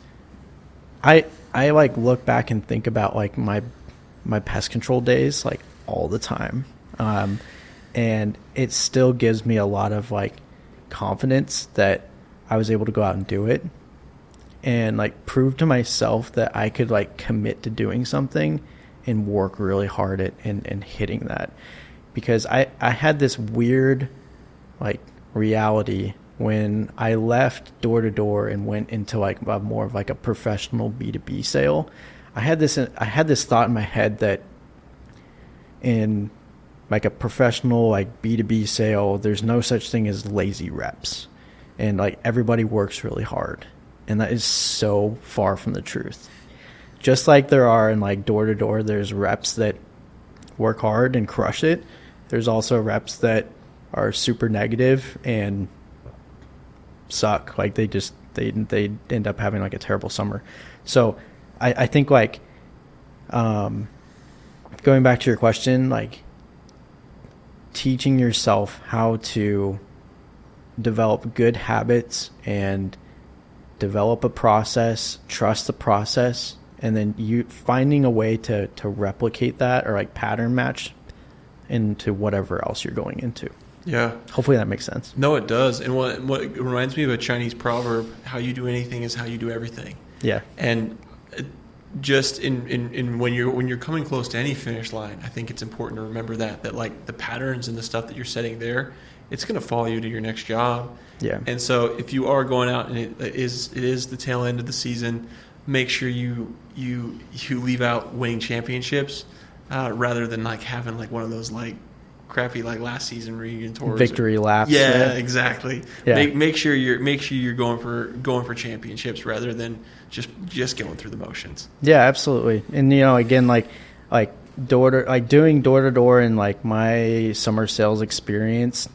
I like look back and think about like my pest control days like all the time, and it still gives me a lot of like confidence that I was able to go out and do it and like prove to myself that I could like commit to doing something and work really hard at and hitting that, because I had this weird like reality when I left door to door and went into like more of like a professional B2B sale. I had this thought in my head that in like a professional like B2B sale, there's no such thing as lazy reps, and like everybody works really hard, and that is so far from the truth. Just like there are in like door to door, there's reps that work hard and crush it. There's also reps that are super negative and suck. Like they end up having like a terrible summer. So I think like going back to your question, like teaching yourself how to develop good habits and develop a process, trust the process, and then you finding a way to replicate that or like pattern match into whatever else you're going into. Yeah. Hopefully that makes sense. No, it does. And what it reminds me of a Chinese proverb, how you do anything is how you do everything. Yeah. And just in when you're coming close to any finish line, I think it's important to remember that like the patterns and the stuff that you're setting there, it's going to follow you to your next job. Yeah. And so if you are going out and it is the tail end of the season, make sure you leave out winning championships rather than like having like one of those like crappy like last season reunion tours, victory laps. Yeah, exactly. Yeah. Make sure you're going for championships rather than just going through the motions. Yeah, absolutely. And again, like doing door to door in like my summer sales experience,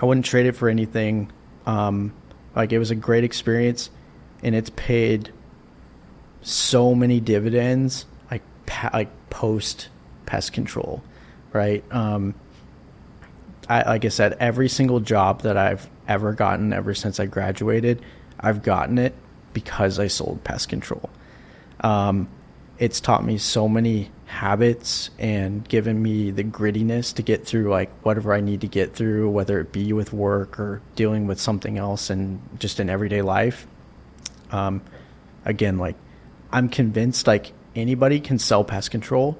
I wouldn't trade it for anything. Like it was a great experience, and it's paid so many dividends like post pest control, right? Like I said, every single job that I've ever gotten ever since I graduated, I've gotten it because I sold pest control. It's taught me so many habits and given me the grittiness to get through like whatever I need to get through, whether it be with work or dealing with something else and just in everyday life. Again, like I'm convinced like anybody can sell pest control.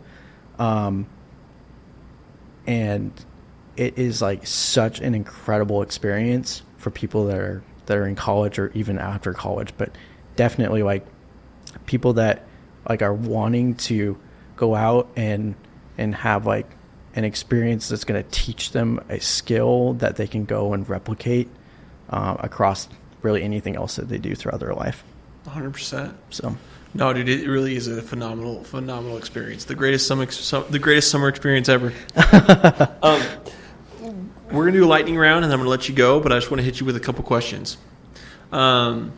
And it is like such an incredible experience for people that are in college or even after college, but definitely like people that like are wanting to go out and have like an experience that's going to teach them a skill that they can go and replicate across really anything else that they do throughout their life. 100%. So. No, dude, it really is a phenomenal experience. The greatest summer experience ever. We're going to do a lightning round, and I'm going to let you go, but I just want to hit you with a couple questions. Favorite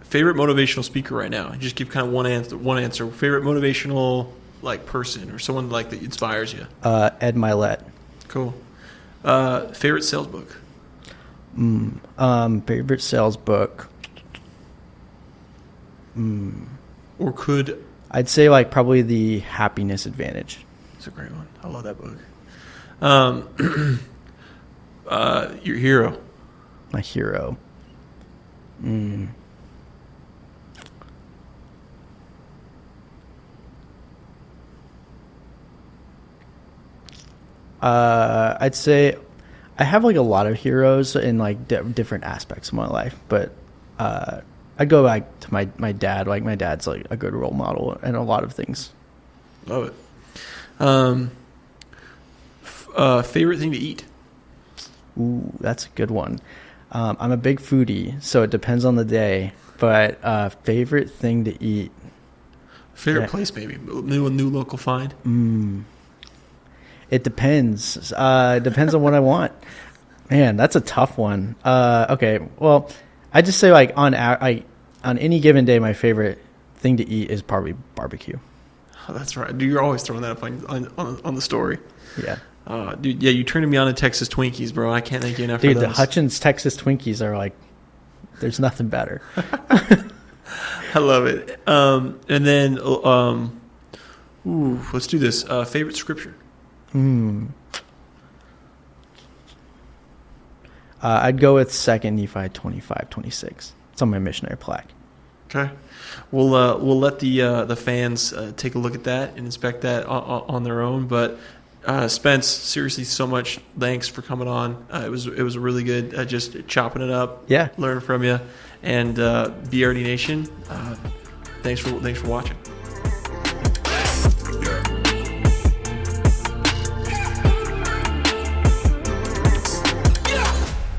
motivational speaker right now? Just give kind of one answer. Favorite motivational like person or someone like that inspires you? Ed Milet. Cool. Favorite sales book? Favorite sales book? Or could... I'd say like probably The Happiness Advantage. It's a great one. I love that book. Your hero. My hero. I'd say I have like a lot of heroes in like different aspects of my life, but I'd go back to my dad. Like my dad's like a good role model in a lot of things. Love it. Favorite thing to eat? Ooh, that's a good one. I'm a big foodie, so it depends on the day. But favorite thing to eat? Favorite place, maybe new local find. It depends. It depends on what I want. Man, that's a tough one. Okay, well, I just say like on any given day, my favorite thing to eat is probably barbecue. Oh, that's right. Dude, you're always throwing that up on the story. Yeah. Dude, yeah, you turned me on to Texas Twinkies, bro. I can't thank you enough for Dude, those. the Hutchins Texas Twinkies are like, there's nothing better. I love it. And then, let's do this. Favorite scripture? I'd go with 2 Nephi 25:26. It's on my missionary plaque. Okay. We'll let the fans take a look at that and inspect that on their own. But Spence, seriously, so much thanks for coming on. It was really good just chopping it up. Yeah. Learning from you. And BRD Nation, thanks for watching.